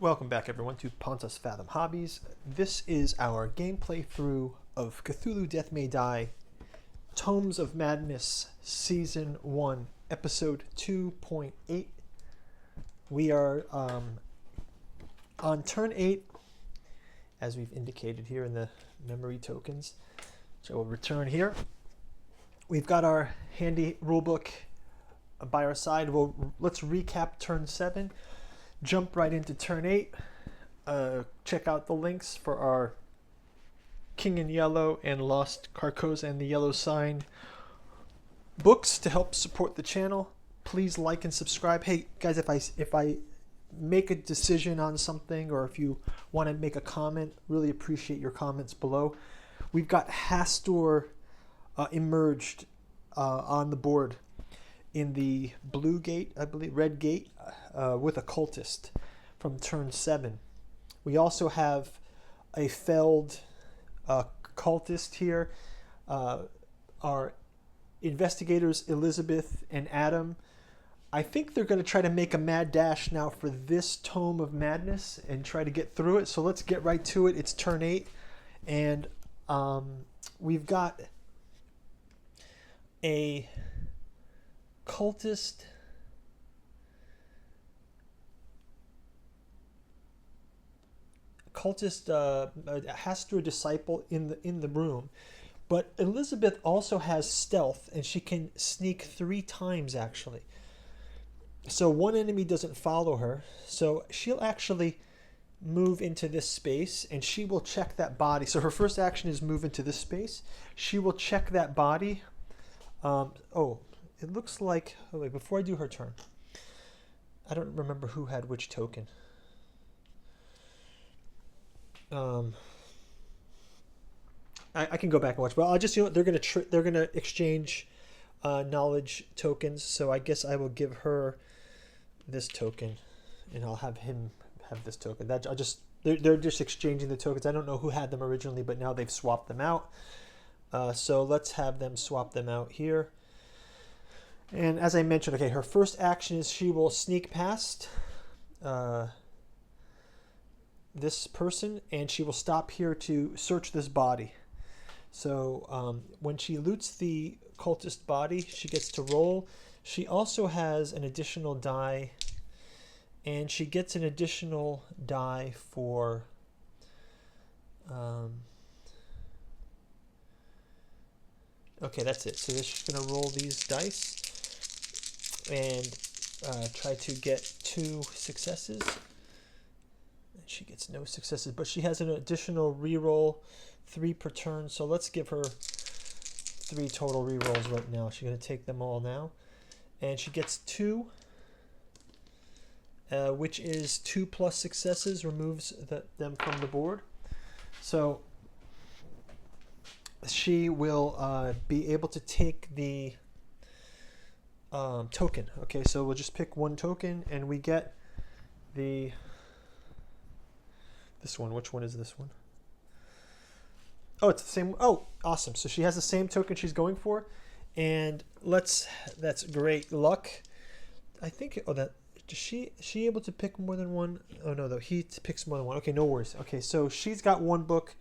Welcome back everyone to Pontus Fathom Hobbies. This is our gameplay through of Cthulhu Death May Die, Tomes of Madness, Season 1, Episode 2.8. We are on turn 8, as we've indicated here in the memory tokens. So we'll return here. We've got our handy rulebook by our side. Let's recap turn 7. Jump right into turn 8. Check out the links for our King in Yellow and Lost Carcosa and the Yellow Sign books to help support the channel. Please like and subscribe. Hey guys, if I make a decision on something, or if you want to make a comment, really appreciate your comments below. We've got Hastur emerged on the board in the blue gate, I believe, red gate, with a cultist from turn 7. We also have a felled cultist here. Our investigators, Elizabeth and Adam, I think they're going to try to make a mad dash now for this Tome of Madness and try to get through it. So let's get right to it. It's turn 8, and we've got a cultist Hastur disciple in the room, but Elizabeth also has stealth, and she can sneak 3 times actually. So one enemy doesn't follow her, so she'll actually move into this space and she will check that body. So her first action is move into this space. She will check that body. It looks like, oh wait, before I do her turn, I don't remember who had which token. I can go back and watch, but I'll just, they're gonna exchange knowledge tokens. So I guess I will give her this token, and I'll have him have this token. They're just exchanging the tokens. I don't know who had them originally, but now they've swapped them out. So let's have them swap them out here. And as I mentioned, okay, her first action is she will sneak past this person, and she will stop here to search this body. So when she loots the cultist body, she gets to roll. She also has an additional die, and she gets an additional die for okay, that's it. So she's going to roll these dice and try to get 2 successes. And she gets no successes, but she has an additional reroll, 3 per turn. So let's give her 3 total rerolls right now. She's going to take them all now, and she gets 2, which is 2 plus successes, removes them from the board. So she will be able to take the token. Okay, so we'll just pick 1 token, and we get this one. Which one is this one? Oh, it's the same. Oh, awesome. So she has the same token she's going for, and that's great luck. I think, is she able to pick more than 1? Oh no, though, he picks more than 1. Okay, no worries. Okay, so she's got 1 book.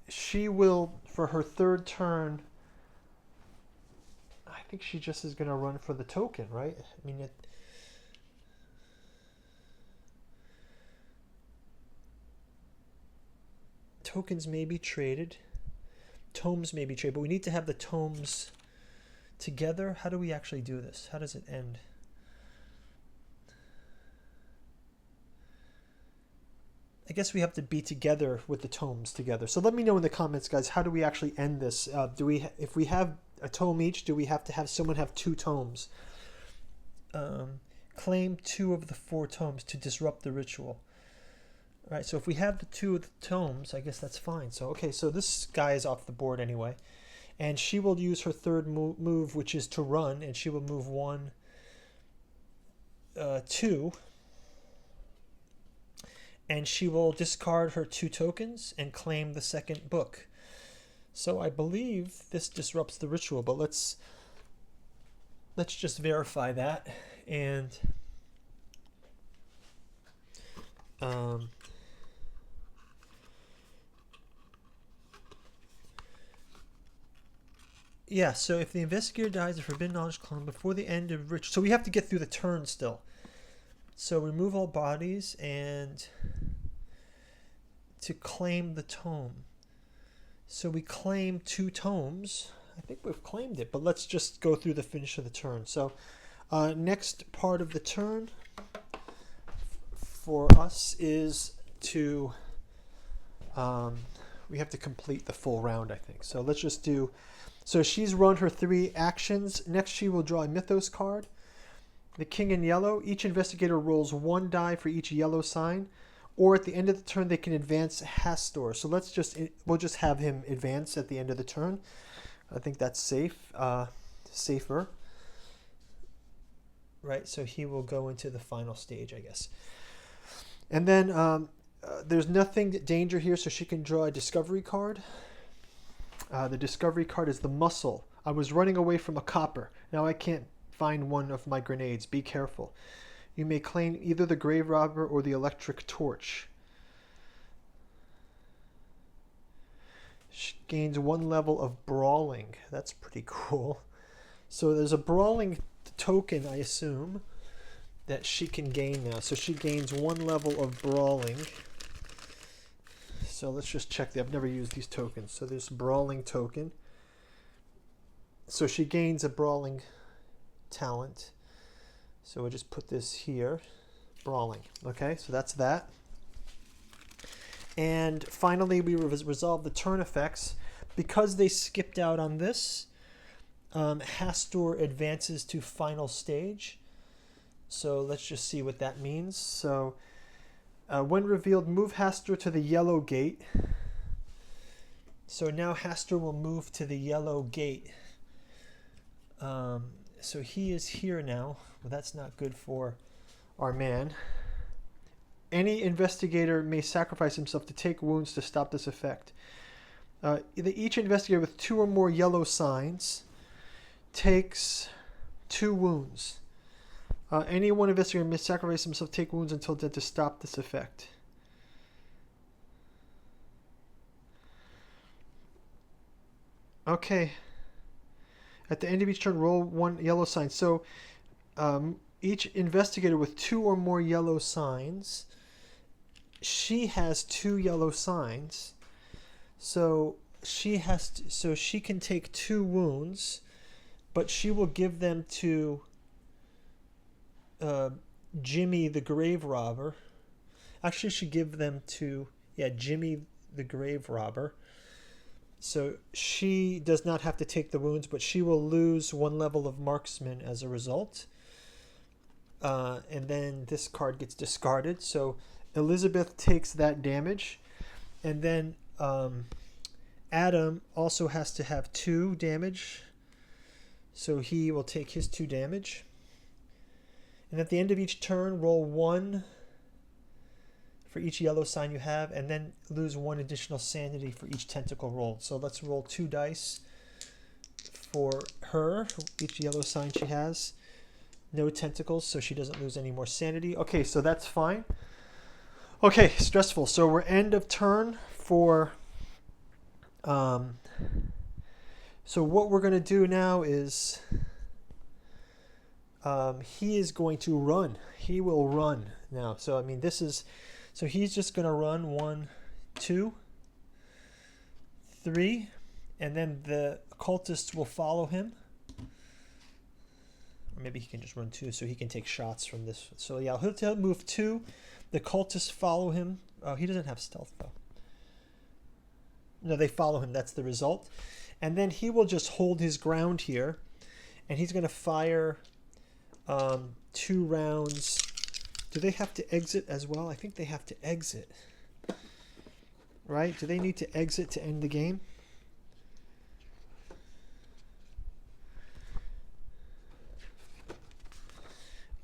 She will, for her 3rd turn, I think she just is going to run for the token, right? I mean, tokens may be traded, tomes may be traded, but we need to have the tomes together. How do we actually do this? How does it end? I guess we have to be together with the tomes together. So let me know in the comments, guys, how do we actually end this? If we have a tome each, do we have to have someone have 2 tomes? Claim 2 of the 4 tomes to disrupt the ritual. All right, so if we have the 2 of the tomes, I guess that's fine. So okay, so this guy is off the board anyway, and she will use her 3rd move, which is to run, and she will move 1, 2. And she will discard her 2 tokens and claim the 2nd book. So I believe this disrupts the ritual, but let's just verify that. And Um, yeah, so if the investigator dies, the forbidden knowledge clone before the end of rich. So we have to get through the turn still. So remove all bodies and to claim the tome. So we claim 2 tomes. I think we've claimed it, but let's just go through the finish of the turn. So next part of the turn for us is to we have to complete the full round, I think. So let's just do. So she's run her 3 actions. Next, she will draw a Mythos card. The king in yellow. Each investigator rolls 1 die for each yellow sign, or at the end of the turn they can advance Hastur. So we'll just have him advance at the end of the turn. I think that's safer. Right. So he will go into the final stage, I guess. And then there's nothing danger here, so she can draw a discovery card. The discovery card is the muscle. I was running away from a copper. Now I can't find one of my grenades. Be careful. You may claim either the grave robber or the electric torch. She gains 1 level of brawling. That's pretty cool. So there's a brawling token, I assume, that she can gain now. So she gains 1 level of brawling. So let's just check. I've never used these tokens. So there's brawling token. So she gains a brawling talent. So we'll just put this here. Brawling. Okay, so that's that. And finally, we resolve the turn effects. Because they skipped out on this, Hastur advances to final stage. So let's just see what that means. So when revealed, move Hastur to the yellow gate. So now Hastur will move to the yellow gate. So he is here now. Well, that's not good for our man. Any investigator may sacrifice himself to take wounds to stop this effect. Each investigator with 2 or more yellow signs takes 2 wounds. Any one investigator may sacrifice himself, take wounds until dead to stop this effect. Okay. At the end of each turn, roll 1 yellow sign. So each investigator with 2 or more yellow signs, she has 2 yellow signs. So she can take 2 wounds, but she will give them to Jimmy the grave robber. Actually, she give them to Jimmy the grave robber. So she does not have to take the wounds, but she will lose 1 level of marksman as a result. And then this card gets discarded. So Elizabeth takes that damage, and then Adam also has to have 2 damage. So he will take his 2 damage. And at the end of each turn, roll 1 for each yellow sign you have, and then lose 1 additional sanity for each tentacle roll. So let's roll 2 dice for her, each yellow sign she has. No tentacles, so she doesn't lose any more sanity. Okay, so that's fine. Okay, stressful. So we're end of turn for... so what we're going to do now is... he is going to run. He will run now. So, I mean, this is... So he's just going to run 1, 2, 3, and then the cultists will follow him. Or maybe he can just run 2 so he can take shots from this. So yeah, he'll move 2. The cultists follow him. Oh, he doesn't have stealth though. No, they follow him. That's the result. And then he will just hold his ground here, and he's going to fire 2 rounds. Do they have to exit as well? I think they have to exit. Right? Do they need to exit to end the game?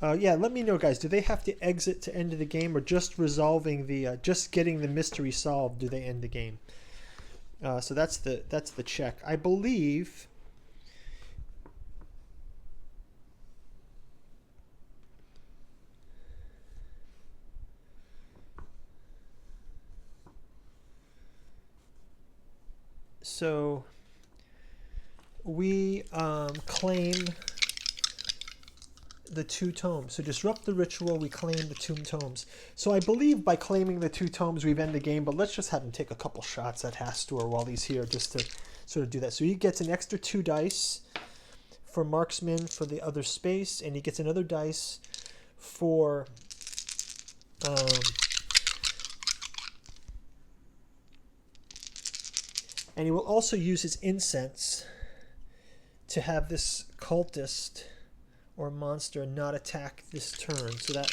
Yeah, let me know, guys. Do they have to exit to end the game, or just resolving the, just getting the mystery solved? Do they end the game? So that's the check. I believe. so we claim the 2 tomes. So disrupt the ritual, we claim the 2 tomes. So I believe by claiming the 2 tomes we've ended the game, but let's just have him take a couple shots at Hastur while he's here just to sort of do that. So he gets an extra 2 dice for marksman for the other space, and he gets another dice for and he will also use his incense to have this cultist or monster not attack this turn. So that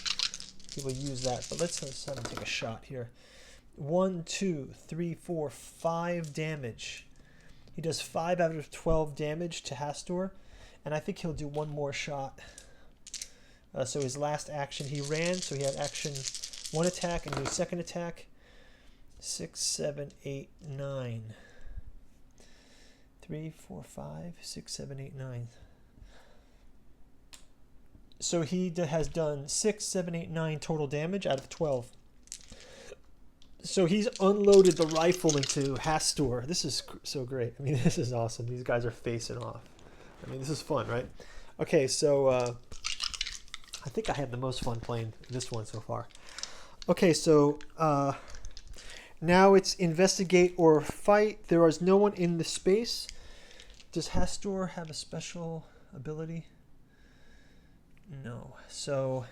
he will use that. But let's have him take a shot here. 1, 2, 3, 4, 5 damage. He does 5 out of 12 damage to Hastur. And I think he'll do 1 more shot. So his last action, he ran. So he had action 1 attack and his second attack. 6, 7, 8, 9. 3, 4, 5, 6, 7, 8, 9. So he has done 6, 7, 8, 9 total damage out of 12. So he's unloaded the rifle into Hastur. This is so great. I mean, this is awesome. These guys are facing off. I mean, this is fun, right? Okay, so I think I had the most fun playing this one so far. Okay, so now it's investigate or fight. There is no one in the space. Does Hastur have a special ability? No. So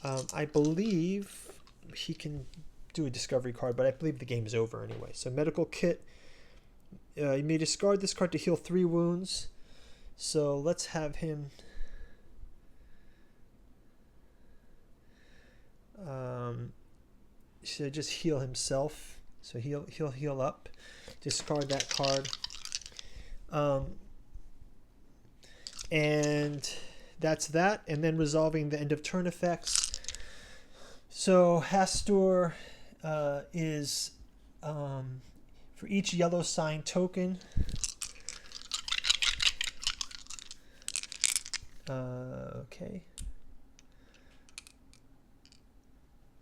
I believe he can do a discovery card, but I believe the game is over anyway. So medical kit. You may discard this card to heal 3 wounds. So let's have him should just heal himself. So he'll heal up. Discard that card. And that's that. And then resolving the end of turn effects. So Hastur is for each yellow sign token. Okay.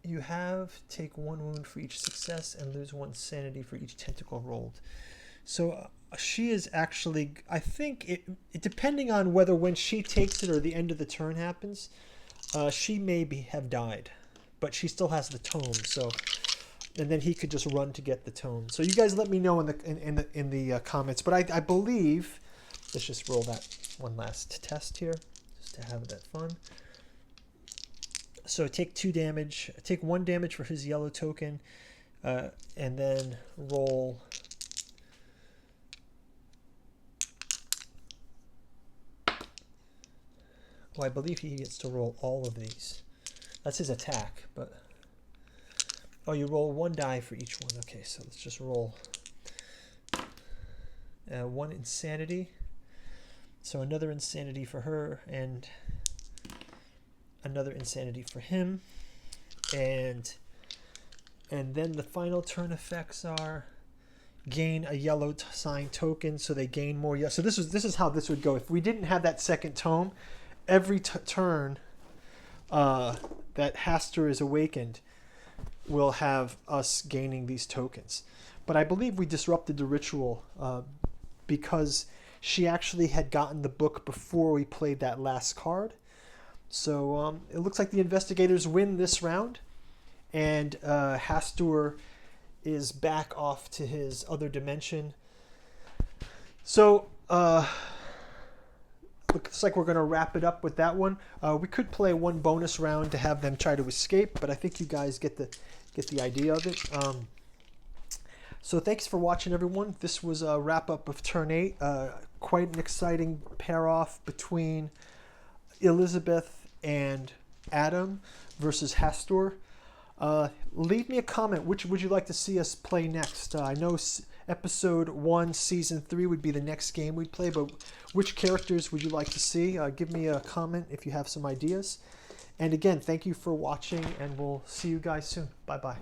You take 1 wound for each success and lose 1 sanity for each tentacle rolled. So she is actually, I think, it depending on whether when she takes it or the end of the turn happens, she may have died. But she still has the tome, so, and then he could just run to get the tome. So you guys let me know in the comments. But I believe, let's just roll that one last test here, just to have that fun. So take 2 damage, take 1 damage for his yellow token, and then roll. Oh, I believe he gets to roll all of these. That's his attack, but oh, you roll 1 die for each one. Okay, so let's just roll 1 insanity. So another insanity for her, and another insanity for him, and then the final turn effects are gain a yellow sign token, so they gain more. So this is how this would go if we didn't have that second tome. Every turn that Hastur is awakened will have us gaining these tokens. But I believe we disrupted the ritual because she actually had gotten the book before we played that last card. So it looks like the investigators win this round, and Hastur is back off to his other dimension. So looks like we're going to wrap it up with that one. We could play 1 bonus round to have them try to escape, but I think you guys get the idea of it. So thanks for watching, everyone. This was a wrap up of turn 8. Quite an exciting pair off between Elizabeth and Adam versus Hastur. Leave me a comment. Which would you like to see us play next? I know episode 1, season 3 would be the next game we'd play, but which characters would you like to see? Give me a comment if you have some ideas. And again, thank you for watching, and we'll see you guys soon. Bye-bye.